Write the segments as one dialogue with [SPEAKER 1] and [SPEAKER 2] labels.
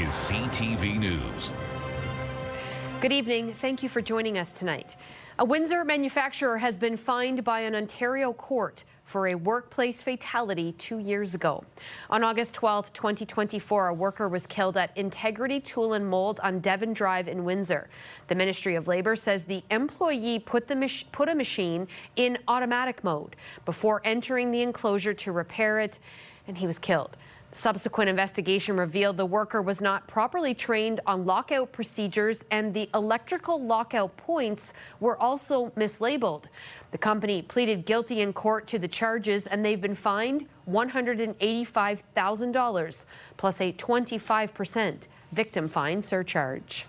[SPEAKER 1] is CTV News.
[SPEAKER 2] Good evening. Thank you for joining us tonight. A Windsor manufacturer has been fined by an Ontario court for a workplace fatality 2 years ago. On August 12, 2024, a worker was killed at Integrity Tool and Mold on Devon Drive in Windsor. The Ministry of Labour says the employee put a machine in automatic mode before entering the enclosure to repair it, and he was killed. Subsequent investigation revealed the worker was not properly trained on lockout procedures, and the electrical lockout points were also mislabeled. The company pleaded guilty in court to the charges, and they've been fined $185,000 plus a 25% victim fine surcharge.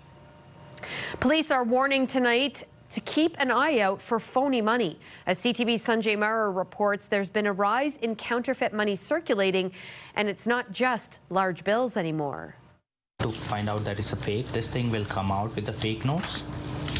[SPEAKER 2] Police are warning tonight to keep an eye out for phony money. As CTV's Sanjay Mara reports, there's been a rise in counterfeit money circulating, and it's not just large bills anymore.
[SPEAKER 3] To find out that it's a fake, this thing will come out with the fake notes,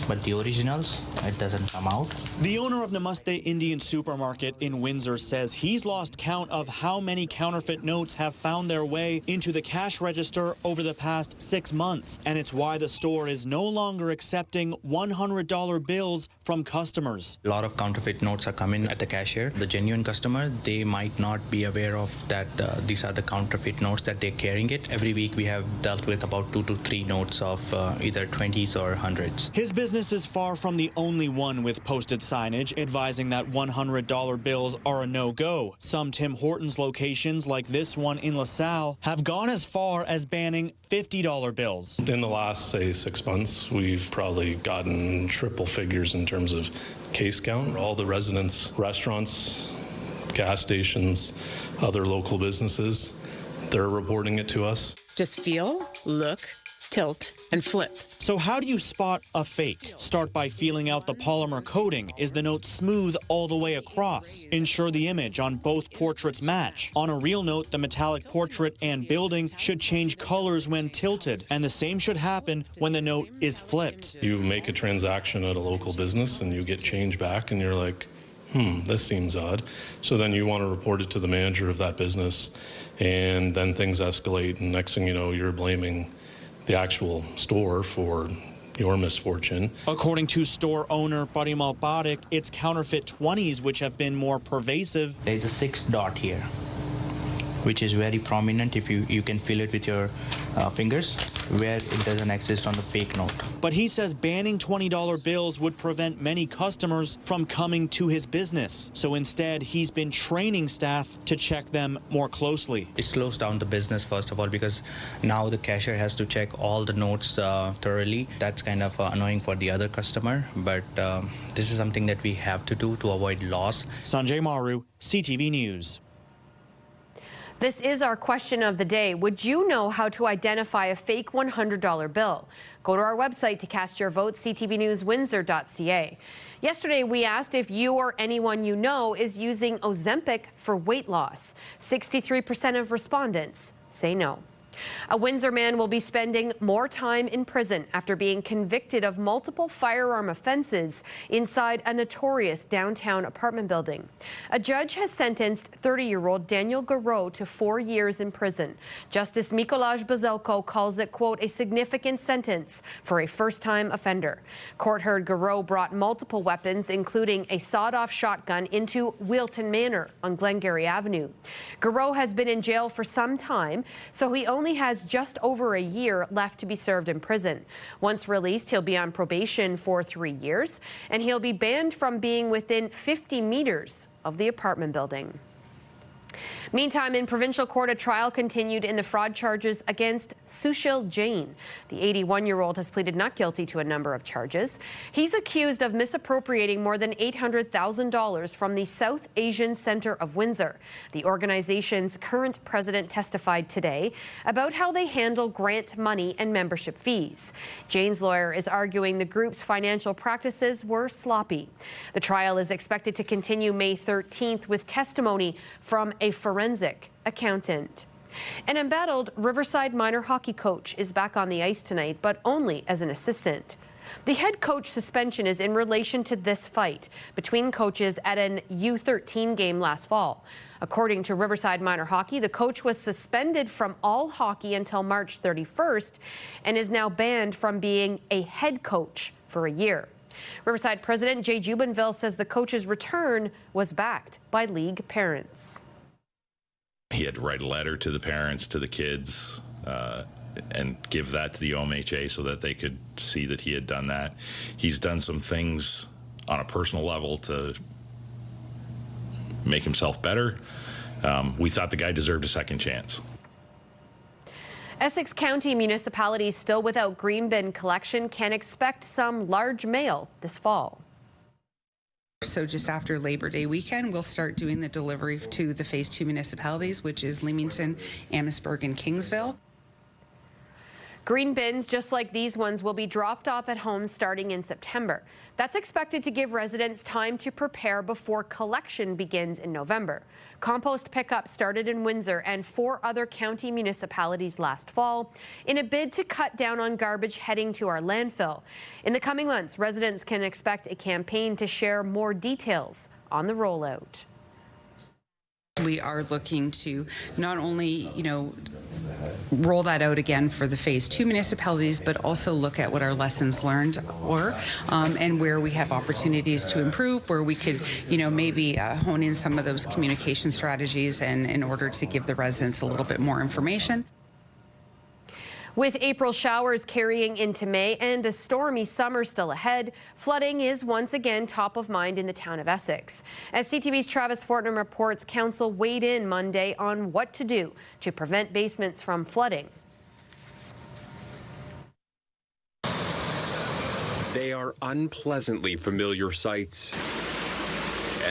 [SPEAKER 3] but the originals, it doesn't come out.
[SPEAKER 4] The owner of Namaste Indian Supermarket in Windsor says he's lost count of how many counterfeit notes have found their way into the cash register over the past 6 months. And it's why the store is no longer accepting $100 bills from customers.
[SPEAKER 3] A lot of counterfeit notes are coming at the cashier. The genuine customer, they might not be aware of that these are the counterfeit notes that they're carrying it. Every week we have dealt with about 2 to 3 notes of either 20s or 100s.
[SPEAKER 4] His business is far from the only one with posted signage advising that $100 bills are a no-go. Some Tim Hortons locations, like this one in LaSalle, have gone as far as banning $50 bills.
[SPEAKER 5] In the last, say, 6 months, we've probably gotten triple figures in terms of case count. All the residents, restaurants, gas stations, other local businesses, they're reporting it to us.
[SPEAKER 6] Just feel, look, tilt, and flip.
[SPEAKER 4] So how do you spot a fake? Start by feeling out the polymer coating. Is the note smooth all the way across? Ensure the image on both portraits match. On a real note, the metallic portrait and building should change colors when tilted, and the same should happen when the note is flipped.
[SPEAKER 5] You make a transaction at a local business and you get change back and you're like, this seems odd. So then you want to report it to the manager of that business, and then things escalate, and next thing you know, you're blaming the actual store for your misfortune.
[SPEAKER 4] According to store owner Buddy Malbadik, it's counterfeit 20s which have been more pervasive.
[SPEAKER 3] There's a 6 dot here, which is very prominent. If you can feel it with your fingers, where it doesn't exist on the fake note.
[SPEAKER 4] But he says banning $20 bills would prevent many customers from coming to his business. So instead, he's been training staff to check them more closely.
[SPEAKER 3] It slows down the business, first of all, because now the cashier has to check all the notes thoroughly. That's kind of annoying for the other customer, but this is something that we have to do to avoid loss.
[SPEAKER 4] Sanjay Maru, CTV News.
[SPEAKER 2] This is our question of the day. Would you know how to identify a fake $100 bill? Go to our website to cast your vote, ctvnewswindsor.ca. Yesterday, we asked if you or anyone you know is using Ozempic for weight loss. 63% of respondents say no. A Windsor man will be spending more time in prison after being convicted of multiple firearm offenses inside a notorious downtown apartment building. A judge has sentenced 30-year-old Daniel Garreau to 4 years in prison. Justice Mikolaj Bazelko calls it, quote, a significant sentence for a first-time offender. Court heard Garreau brought multiple weapons, including a sawed-off shotgun, into Wheelton Manor on Glengarry Avenue. Garreau has been in jail for some time, so he only has just over a year left to be served in prison. Once released, he'll be on probation for 3 years, and he'll be banned from being within 50 meters of the apartment building. Meantime, in provincial court, a trial continued in the fraud charges against Sushil Jain. The 81-year-old has pleaded not guilty to a number of charges. He's accused of misappropriating more than $800,000 from the South Asian Centre of Windsor. The organization's current president testified today about how they handle grant money and membership fees. Jain's lawyer is arguing the group's financial practices were sloppy. The trial is expected to continue May 13th with testimony from a forensic accountant. An embattled Riverside minor hockey coach is back on the ice tonight, but only as an assistant. The head coach suspension is in relation to this fight between coaches at an U13 game last fall. According to Riverside Minor Hockey, the coach was suspended from all hockey until March 31st and is now banned from being a head coach for a year. Riverside President Jay Jubinville says the coach's return was backed by league parents.
[SPEAKER 7] He had to write a letter to the parents, to the kids, and give that to the OMHA so that they could see that he had done that. He's done some things on a personal level to make himself better. We thought the guy deserved a second chance.
[SPEAKER 2] Essex County municipalities still without green bin collection can expect some large mail this fall.
[SPEAKER 8] So just after Labor Day weekend, we'll start doing the delivery to the Phase 2 municipalities, which is Leamington, Amherstburg, and Kingsville.
[SPEAKER 2] Green bins, just like these ones, will be dropped off at homes starting in September. That's expected to give residents time to prepare before collection begins in November. Compost pickup started in Windsor and 4 other county municipalities last fall in a bid to cut down on garbage heading to our landfill. In the coming months, residents can expect a campaign to share more details on the rollout.
[SPEAKER 8] We are looking to not only, roll that out again for the Phase 2 municipalities, but also look at what our lessons learned were and where we have opportunities to improve, where we could, maybe hone in some of those communication strategies and in order to give the residents a little bit more information.
[SPEAKER 2] With April showers carrying into May and a stormy summer still ahead, flooding is once again top of mind in the town of Essex. As CTV's Travis Fortnum reports, council weighed in Monday on what to do to prevent basements from flooding.
[SPEAKER 9] They are unpleasantly familiar sights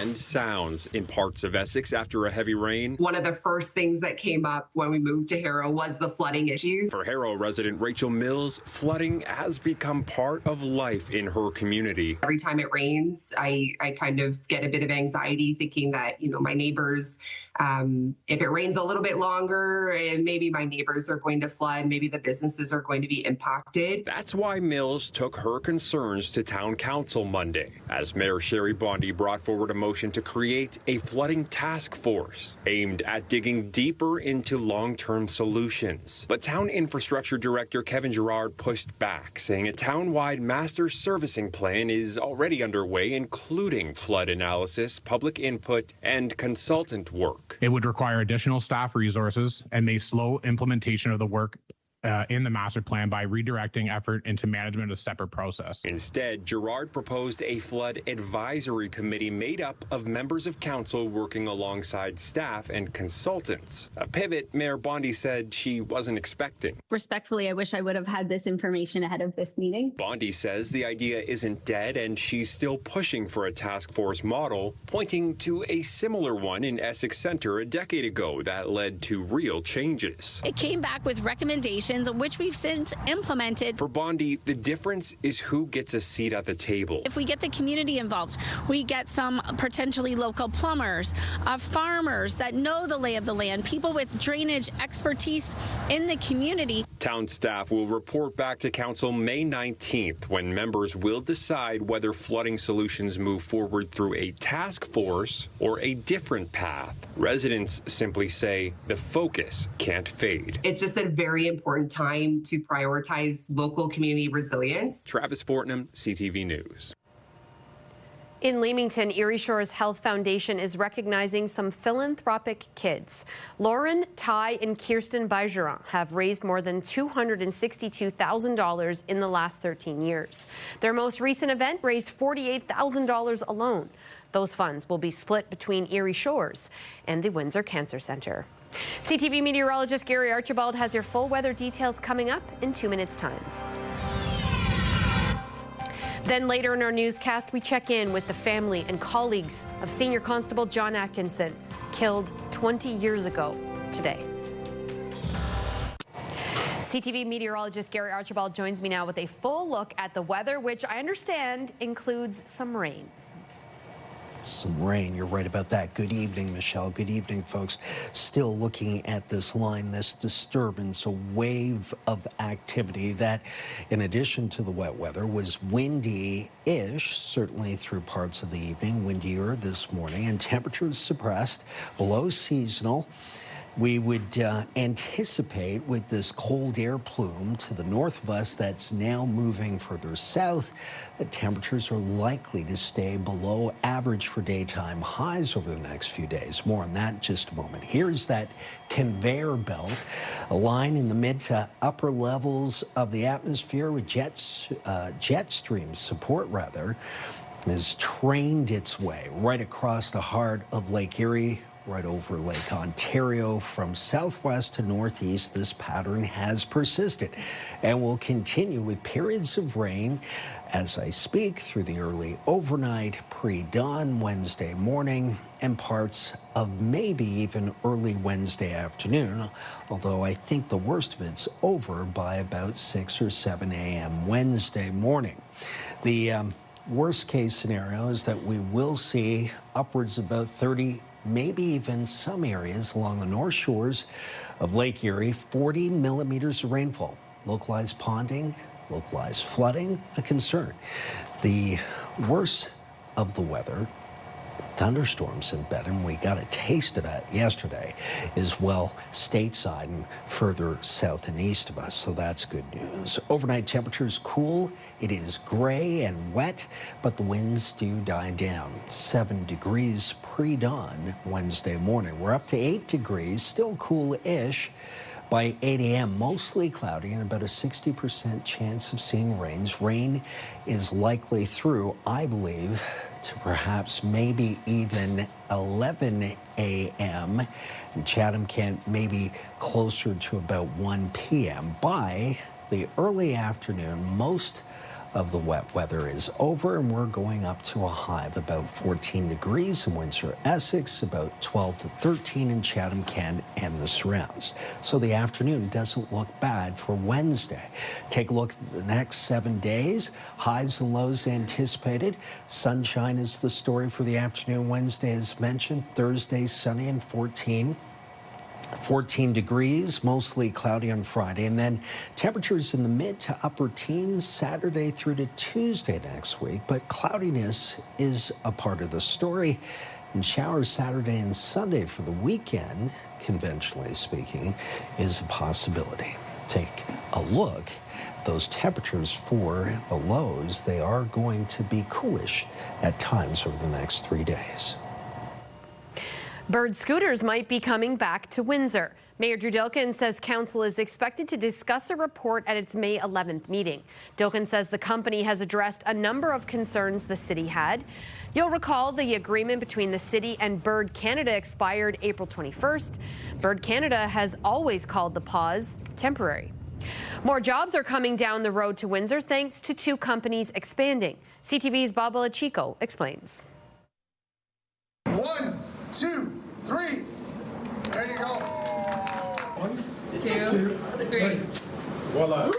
[SPEAKER 9] and sounds in parts of Essex after a heavy rain.
[SPEAKER 10] One of the first things that came up when we moved to Harrow was the flooding issues.
[SPEAKER 9] For Harrow resident Rachel Mills, flooding has become part of life in her community.
[SPEAKER 10] Every time it rains, I kind of get a bit of anxiety thinking that, my neighbors, if it rains a little bit longer, and maybe my neighbors are going to flood, maybe the businesses are going to be impacted.
[SPEAKER 9] That's why Mills took her concerns to town council Monday, as Mayor Sherry Bondi brought forward a motion to create a flooding task force aimed at digging deeper into long-term solutions. But Town Infrastructure Director Kevin Gerard pushed back, saying a town-wide master servicing plan is already underway, including flood analysis, public input, and consultant work.
[SPEAKER 11] It would require additional staff resources and may slow implementation of the work in the master plan by redirecting effort into management of a separate process.
[SPEAKER 9] Instead, Gerard proposed a flood advisory committee made up of members of council working alongside staff and consultants. A pivot Mayor Bondi said she wasn't expecting.
[SPEAKER 12] Respectfully, I wish I would have had this information ahead of this meeting.
[SPEAKER 9] Bondi says the idea isn't dead and she's still pushing for a task force model, pointing to a similar one in Essex Center a decade ago that led to real changes.
[SPEAKER 12] It came back with recommendations which we've since implemented.
[SPEAKER 9] For Bondi, the difference is who gets a seat at the table.
[SPEAKER 12] If we get the community involved, we get some potentially local plumbers, farmers that know the lay of the land, people with drainage expertise in the community.
[SPEAKER 9] Town staff will report back to council May 19th when members will decide whether flooding solutions move forward through a task force or a different path. Residents simply say the focus can't fade.
[SPEAKER 10] It's just a very important time to prioritize local community resilience.
[SPEAKER 9] Travis Fortnum, CTV News.
[SPEAKER 2] In Leamington, Erie Shores Health Foundation is recognizing some philanthropic kids. Lauren, Ty, and Kirsten Bergeron have raised more than $262,000 in the last 13 years. Their most recent event raised $48,000 alone. Those funds will be split between Erie Shores and the Windsor Cancer Center. CTV meteorologist Gary Archibald has your full weather details coming up in 2 minutes' time. Then later in our newscast, we check in with the family and colleagues of Senior Constable John Atkinson, killed 20 years ago today. CTV meteorologist Gary Archibald joins me now with a full look at the weather, which I understand includes some rain.
[SPEAKER 13] Some rain. You're right about that. Good evening, Michelle. Good evening, folks. Still looking at this line, this disturbance, a wave of activity that, in addition to the wet weather, was windy-ish, certainly through parts of the evening, windier this morning, and temperatures suppressed, below seasonal. We would anticipate with this cold air plume to the north of us that's now moving further south, the temperatures are likely to stay below average for daytime highs over the next few days. More on that in just a moment. Here's that conveyor belt, a line in the mid to upper levels of the atmosphere with jet stream support, has trained its way right across the heart of Lake Erie, right over Lake Ontario. From southwest to northeast, this pattern has persisted and will continue with periods of rain as I speak through the early overnight, pre-dawn Wednesday morning, and parts of maybe even early Wednesday afternoon, although I think the worst of it's over by about 6 or 7 a.m. Wednesday morning. The worst case scenario is that we will see upwards of about 30, maybe even some areas along the north shores of Lake Erie, 40 millimeters of rainfall. Localized ponding, localized flooding, a concern. The worst of the weather, thunderstorms in bed, and we got a taste of that yesterday, as well stateside and further south and east of us, so that's good news. Overnight temperatures cool. It is gray and wet, but the winds do die down. 7 degrees pre-dawn Wednesday morning. We're up to 8 degrees, still cool-ish. By 8 a.m., mostly cloudy and about a 60% chance of seeing rains. Rain is likely through, I believe, to perhaps maybe even 11 a.m. And Chatham-Kent maybe closer to about 1 p.m. By the early afternoon, most of the wet weather is over, and we're going up to a high of about 14 degrees in Windsor, Essex, about 12 to 13 in Chatham-Kent and the surrounds. So the afternoon doesn't look bad for Wednesday. Take a look at the next 7 days. Highs and lows anticipated. Sunshine is the story for the afternoon Wednesday, as mentioned. Thursday, sunny and 14 degrees, mostly cloudy on Friday, and then temperatures in the mid to upper teens Saturday through to Tuesday next week. But cloudiness is a part of the story, and showers Saturday and Sunday for the weekend, conventionally speaking, is a possibility. Take a look. Those temperatures for the lows, they are going to be coolish at times over the next 3 days.
[SPEAKER 2] Bird scooters might be coming back to Windsor. Mayor Drew Dilkin says council is expected to discuss a report at its May 11th meeting. Dilkin says the company has addressed a number of concerns the city had. You'll recall the agreement between the city and Bird Canada expired April 21st. Bird Canada has always called the pause temporary. More jobs are coming down the road to Windsor thanks to 2 companies expanding. CTV's Bob Chico explains.
[SPEAKER 14] 1, 2, 3. There you go. 1, 2, 3. Voila.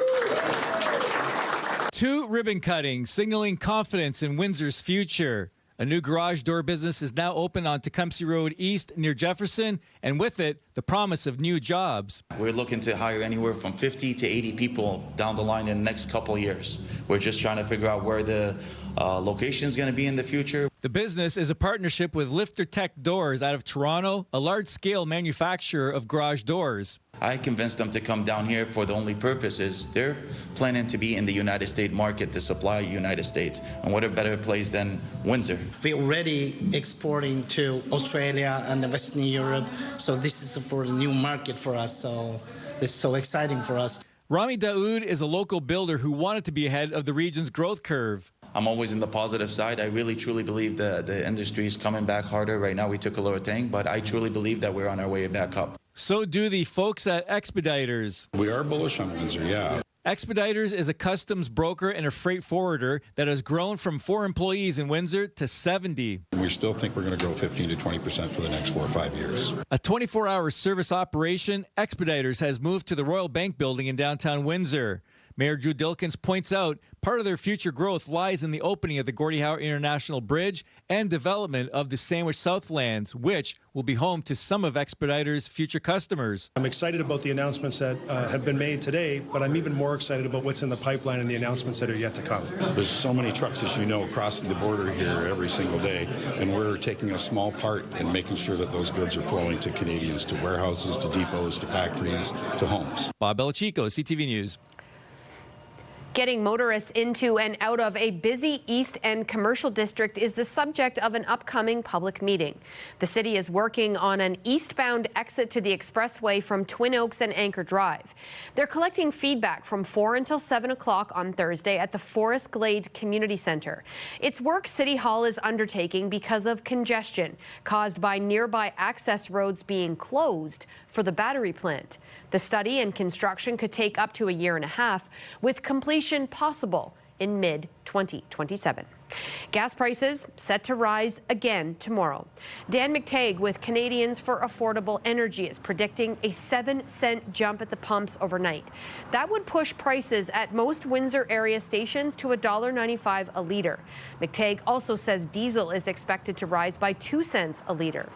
[SPEAKER 15] 2 ribbon cuttings signaling confidence in Windsor's future. A new garage door business is now open on Tecumseh Road East near Jefferson, and with it, the promise of new jobs.
[SPEAKER 16] We're looking to hire anywhere from 50 to 80 people down the line in the next couple of years. We're just trying to figure out where the location is going to be in the future.
[SPEAKER 15] The business is a partnership with Lifter Tech Doors out of Toronto, a large-scale manufacturer of garage doors.
[SPEAKER 16] I convinced them to come down here for the only purpose is they're planning to be in the United States market to supply United States. And what a better place than Windsor.
[SPEAKER 17] We're already exporting to Australia and Western Europe, so this is for a new market for us, so this is so exciting for us.
[SPEAKER 15] Rami Daoud is a local builder who wanted to be ahead of the region's growth curve.
[SPEAKER 16] I'm always in the positive side. I really, truly believe the industry is coming back harder. Right now we took a lower tank, but I truly believe that we're on our way back up.
[SPEAKER 15] So do the folks at Expeditors.
[SPEAKER 18] We are bullish on Windsor, yeah.
[SPEAKER 15] Expeditors is a customs broker and a freight forwarder that has grown from 4 employees in Windsor to 70.
[SPEAKER 18] We still think we're going to grow 15 to 20% for the next 4 or 5 years.
[SPEAKER 15] A 24-hour service operation, Expeditors has moved to the Royal Bank building in downtown Windsor. Mayor Drew Dilkins points out part of their future growth lies in the opening of the Gordie Howe International Bridge and development of the Sandwich Southlands, which will be home to some of Expediter's future customers.
[SPEAKER 19] I'm excited about the announcements that have been made today, but I'm even more excited about what's in the pipeline and the announcements that are yet to come.
[SPEAKER 18] There's so many trucks, as you know, crossing the border here every single day, and we're taking a small part in making sure that those goods are flowing to Canadians, to warehouses, to depots, to factories, to homes.
[SPEAKER 15] Bob Belichico, CTV News.
[SPEAKER 2] Getting motorists into and out of a busy East End commercial district is the subject of an upcoming public meeting. The city is working on an eastbound exit to the expressway from Twin Oaks and Anchor Drive. They're collecting feedback from 4 until 7 o'clock on Thursday at the Forest Glade Community Center. It's work City Hall is undertaking because of congestion caused by nearby access roads being closed for the battery plant. The study and construction could take up to a year and a half, with completion possible in mid-2027. Gas prices set to rise again tomorrow. Dan McTagg with Canadians for Affordable Energy is predicting a 7-cent jump at the pumps overnight. That would push prices at most Windsor area stations to $1.95 a litre. McTagg also says diesel is expected to rise by 2 cents a litre.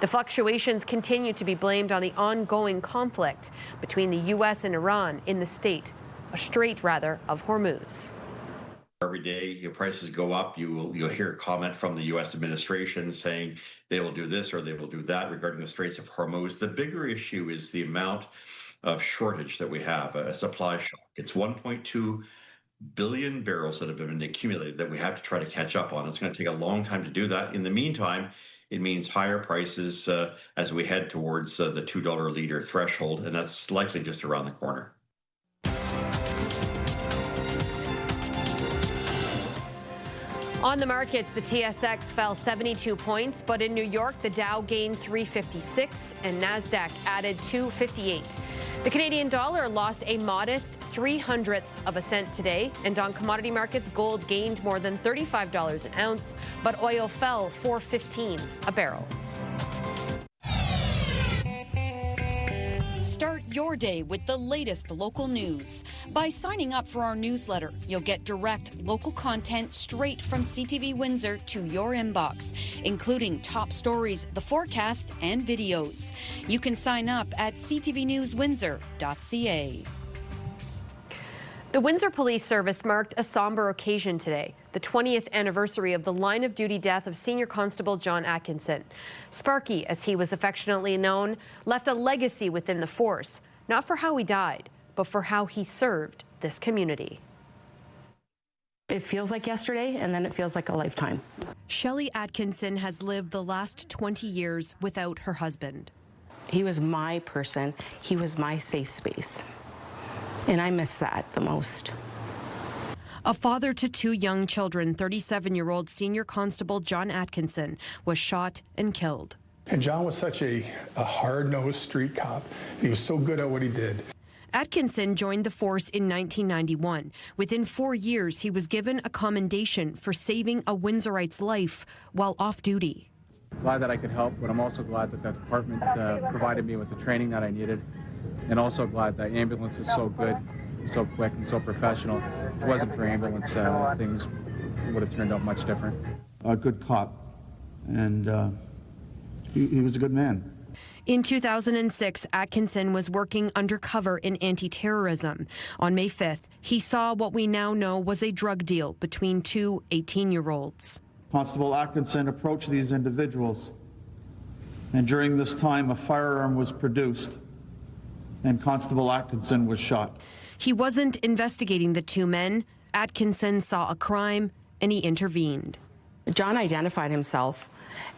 [SPEAKER 2] The fluctuations continue to be blamed on the ongoing conflict between the U.S. and Iran in the Strait of Hormuz.
[SPEAKER 20] Every day your prices go up, you'll hear a comment from the U.S. administration saying they will do this or they will do that regarding the Straits of Hormuz. The bigger issue is the amount of shortage that we have, a supply shock. It's 1.2 billion barrels that have been accumulated that we have to try to catch up on. It's going to take a long time to do that. In the meantime, it means higher prices as we head towards the $2 a litre threshold, and that's likely just around the corner.
[SPEAKER 2] On the markets, the TSX fell 72 points, but in New York, the Dow gained 356 and NASDAQ added 258. The Canadian dollar lost a modest 0.03 cents today, and on commodity markets, gold gained more than $35 an ounce, but oil fell $4.15 a barrel.
[SPEAKER 21] Start your day with the latest local news. By signing up for our newsletter, you'll get direct local content straight from CTV Windsor to your inbox, including top stories, the forecast, and videos. You can sign up at ctvnewswindsor.ca.
[SPEAKER 2] The Windsor Police Service marked a somber occasion today, the 20th anniversary of the line-of-duty death of Senior Constable John Atkinson. Sparky, as he was affectionately known, left a legacy within the force, not for how he died, but for how he served this community.
[SPEAKER 22] It feels like yesterday, and then it feels like a lifetime.
[SPEAKER 2] Shelley Atkinson has lived the last 20 years without her husband.
[SPEAKER 22] He was my person. He was my safe space. And I miss that the most.
[SPEAKER 2] A father to 2 young children, 37-year-old Senior Constable John Atkinson was shot and killed.
[SPEAKER 23] And John was such a hard-nosed street cop. He was so good at what he did.
[SPEAKER 2] Atkinson joined the force in 1991. Within 4 years, he was given a commendation for saving a Windsorite's life while off duty.
[SPEAKER 24] Glad that I could help, but I'm also glad that department provided me with the training that I needed. And also glad that ambulance was so good, so quick, and so professional. If it wasn't for ambulance, things would have turned out much different.
[SPEAKER 25] A good cop, and he was a good man.
[SPEAKER 2] In 2006, Atkinson was working undercover in anti-terrorism. On May 5th, he saw what we now know was a drug deal between 2 18-year-olds.
[SPEAKER 25] Constable Atkinson approached these individuals, and during this time, a firearm was produced, and Constable Atkinson was shot.
[SPEAKER 2] He wasn't investigating the 2 men. Atkinson saw a crime, and he intervened.
[SPEAKER 22] John identified himself,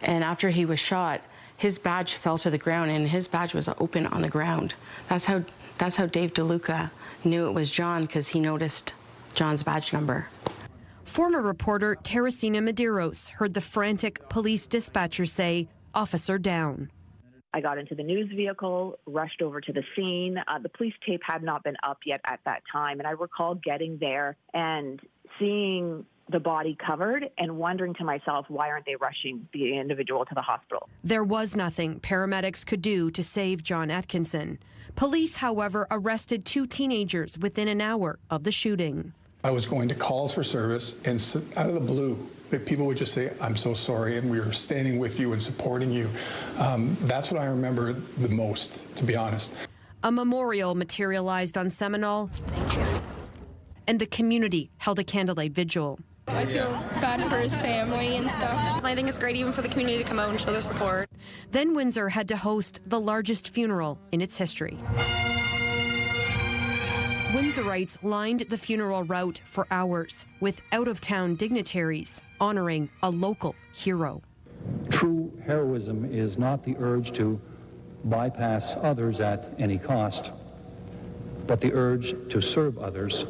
[SPEAKER 22] and after he was shot, his badge fell to the ground, and his badge was open on the ground. That's how Dave DeLuca knew it was John, because he noticed John's badge number.
[SPEAKER 2] Former reporter Teresina Medeiros heard the frantic police dispatcher say, "Officer down."
[SPEAKER 26] I got into the news vehicle, rushed over to the scene. The police tape had not been up yet at that time. And I recall getting there and seeing the body covered and wondering to myself, why aren't they rushing the individual to the hospital?
[SPEAKER 2] There was nothing paramedics could do to save John Atkinson. Police, however, arrested 2 teenagers within an hour of the shooting.
[SPEAKER 23] I was going to calls for service, and out of the blue, that people would just say, "I'm so sorry," and we were standing with you and supporting you. That's what I remember the most, to be honest.
[SPEAKER 2] A memorial materialized on Seminole, and the community held a candlelight vigil.
[SPEAKER 1] I feel bad for his family and stuff. I think it's great even for the community to come out and show their support.
[SPEAKER 2] Then Windsor had to host the largest funeral in its history. Windsorites lined the funeral route for hours with out-of-town dignitaries honoring a local hero.
[SPEAKER 3] True heroism is not the urge to bypass others at any cost, but the urge to serve others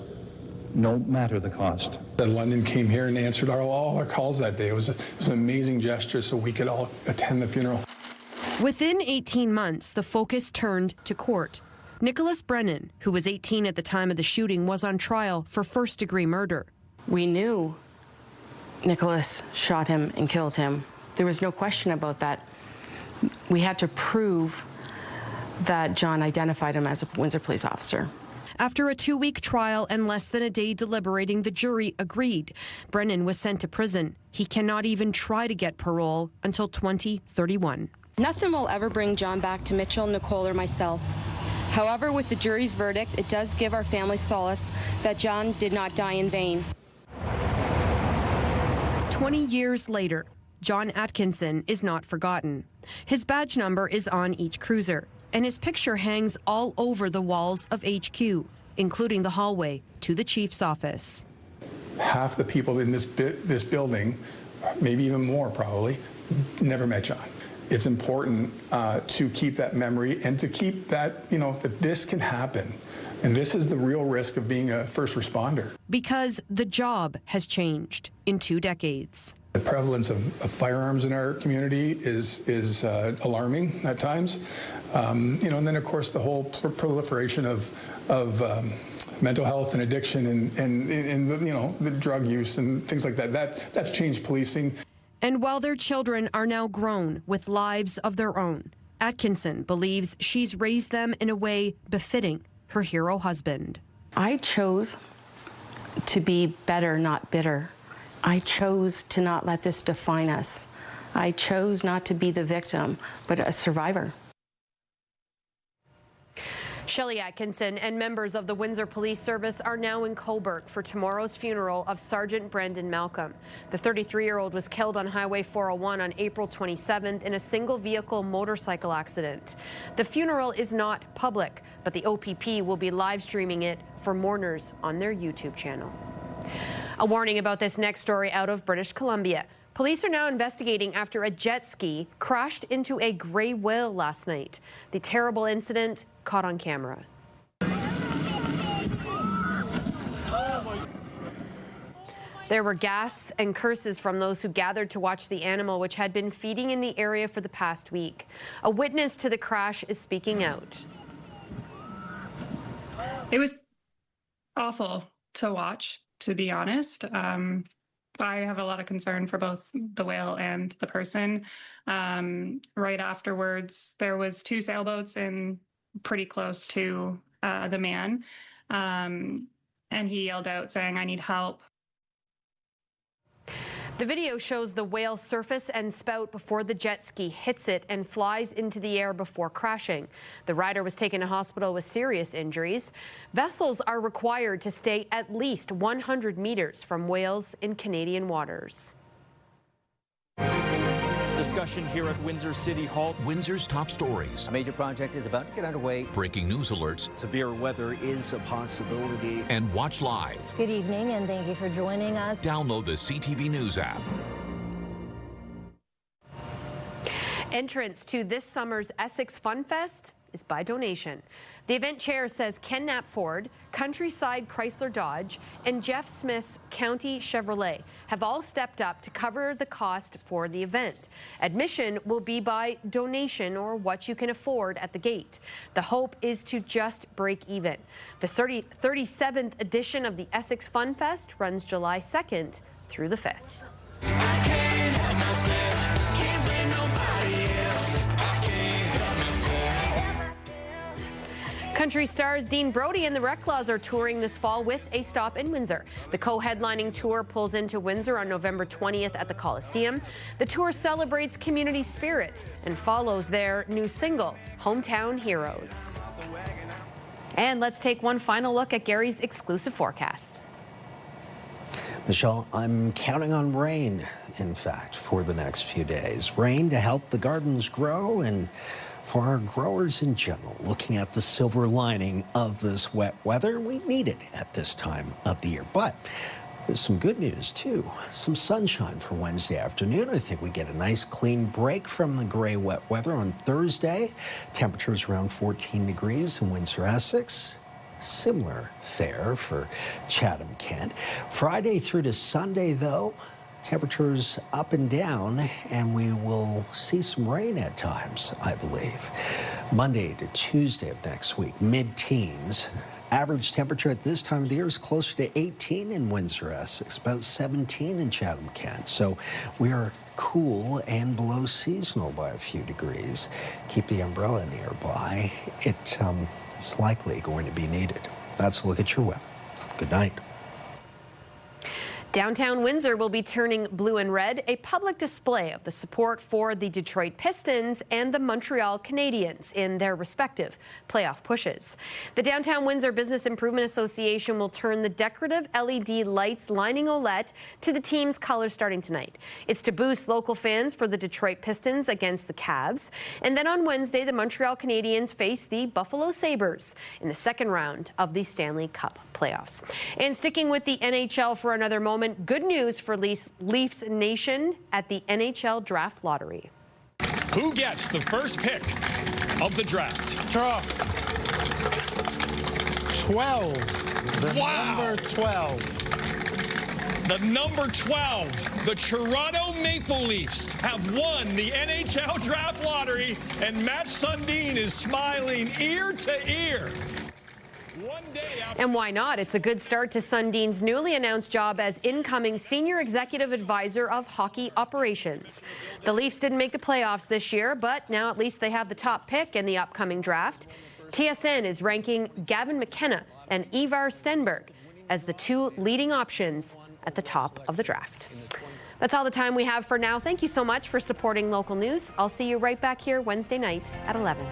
[SPEAKER 3] no matter the cost.
[SPEAKER 23] London came here and answered all our calls that day. It was an amazing gesture so we could all attend the funeral.
[SPEAKER 2] Within 18 months, the focus turned to court. Nicholas Brennan, who was 18 at the time of the shooting, was on trial for first-degree murder.
[SPEAKER 22] We knew Nicholas shot him and killed him. There was no question about that. We had to prove that John identified him as a Windsor police officer.
[SPEAKER 2] After a 2-week trial and less than a day deliberating, the jury agreed. Brennan was sent to prison. He cannot even try to get parole until 2031.
[SPEAKER 4] Nothing will ever bring John back to Mitchell, Nicole, or myself. However, with the jury's verdict, it does give our family solace that John did not die in vain.
[SPEAKER 2] 20 years later, John Atkinson is not forgotten. His badge number is on each cruiser, and his picture hangs all over the walls of HQ, including the hallway to the chief's office.
[SPEAKER 23] Half the people in this building, maybe even more probably, never met John. It's important to keep that memory and to keep that, that this can happen. And this is the real risk of being a first responder.
[SPEAKER 2] Because the job has changed in 2 decades.
[SPEAKER 23] The prevalence of firearms in our community is alarming at times. And then, of course, the whole proliferation of mental health and addiction and the drug use and things like that. That's changed policing.
[SPEAKER 2] And while their children are now grown with lives of their own, Atkinson believes she's raised them in a way befitting her hero husband.
[SPEAKER 22] I chose to be better, not bitter. I chose to not let this define us. I chose not to be the victim, but a survivor.
[SPEAKER 2] Shelley Atkinson and members of the Windsor Police Service are now in Cobourg for tomorrow's funeral of Sergeant Brendan Malcolm. The 33-year-old was killed on Highway 401 on April 27th in a single-vehicle motorcycle accident. The funeral is not public, but the OPP will be live streaming it for mourners on their YouTube channel. A warning about this next story out of British Columbia. Police are now investigating after a jet ski crashed into a gray whale last night. The terrible incident caught on camera. There were gasps and curses from those who gathered to watch the animal, which had been feeding in the area for the past week. A witness to the crash is speaking out.
[SPEAKER 5] It was awful to watch, to be honest. I have a lot of concern for both the whale and the person. Right afterwards, there was 2 sailboats in pretty close to the man, and he yelled out saying, "I need help."
[SPEAKER 2] The video shows the whale surface and spout before the jet ski hits it and flies into the air before crashing. The rider was taken to hospital with serious injuries. Vessels are required to stay at least 100 meters from whales in Canadian waters.
[SPEAKER 6] Discussion here at Windsor City Hall.
[SPEAKER 7] Windsor's top stories.
[SPEAKER 27] A major project is about to get underway.
[SPEAKER 7] Breaking news alerts.
[SPEAKER 27] Severe weather is a possibility.
[SPEAKER 7] And watch live.
[SPEAKER 28] Good evening, and thank you for joining us.
[SPEAKER 7] Download the CTV News app.
[SPEAKER 2] Entrance to this summer's Essex Fun Fest is by donation. The event chair says Ken Knapp Ford, Countryside Chrysler Dodge, and Jeff Smith's County Chevrolet have all stepped up to cover the cost for the event. Admission will be by donation or what you can afford at the gate. The hope is to just break even. The 37th edition of the Essex Fun Fest runs July 2nd through the 5th. Country stars Dean Brody and the Reclaws are touring this fall with a stop in Windsor. The co-headlining tour pulls into Windsor on November 20th at the Coliseum. The tour celebrates community spirit and follows their new single, Hometown Heroes. And let's take one final look at Gary's exclusive forecast.
[SPEAKER 8] Michelle, I'm counting on rain, in fact, for the next few days. Rain to help the gardens grow and for our growers in general. Looking at the silver lining of this wet weather, we need it at this time of the year. But there's some good news, too. Some sunshine for Wednesday afternoon. I think we get a nice clean break from the gray, wet weather on Thursday. Temperatures around 14 degrees in Windsor, Essex. Similar fare for Chatham, Kent. Friday through to Sunday, though, temperatures up and down, and we will see some rain at times, I believe. Monday to Tuesday of next week, mid-teens. Average temperature at this time of the year is closer to 18 in Windsor, Essex, about 17 in Chatham, Kent. So we are cool and below seasonal by a few degrees. Keep the umbrella nearby. It's likely going to be needed. That's a look at your weather. Good night.
[SPEAKER 2] Downtown Windsor will be turning blue and red, a public display of the support for the Detroit Pistons and the Montreal Canadiens in their respective playoff pushes. The Downtown Windsor Business Improvement Association will turn the decorative LED lights lining Olette to the team's colors starting tonight. It's to boost local fans for the Detroit Pistons against the Cavs. And then on Wednesday, the Montreal Canadiens face the Buffalo Sabres in the second round of the Stanley Cup playoffs. And sticking with the NHL for another moment, good news for Leafs Nation at the NHL Draft Lottery.
[SPEAKER 9] Who gets the first pick of the draft?
[SPEAKER 10] Draw. 12. The
[SPEAKER 9] Wow.
[SPEAKER 10] number 12.
[SPEAKER 9] The number 12, the Toronto Maple Leafs have won the NHL Draft Lottery, and Matt Sundin is smiling ear to ear.
[SPEAKER 2] And why not? It's a good start to Sundin's newly announced job as incoming Senior Executive Advisor of Hockey Operations. The Leafs didn't make the playoffs this year, but now at least they have the top pick in the upcoming draft. TSN is ranking Gavin McKenna and Ivar Stenberg as the two leading options at the top of the draft. That's all the time we have for now. Thank you so much for supporting local news. I'll see you right back here Wednesday night at 11.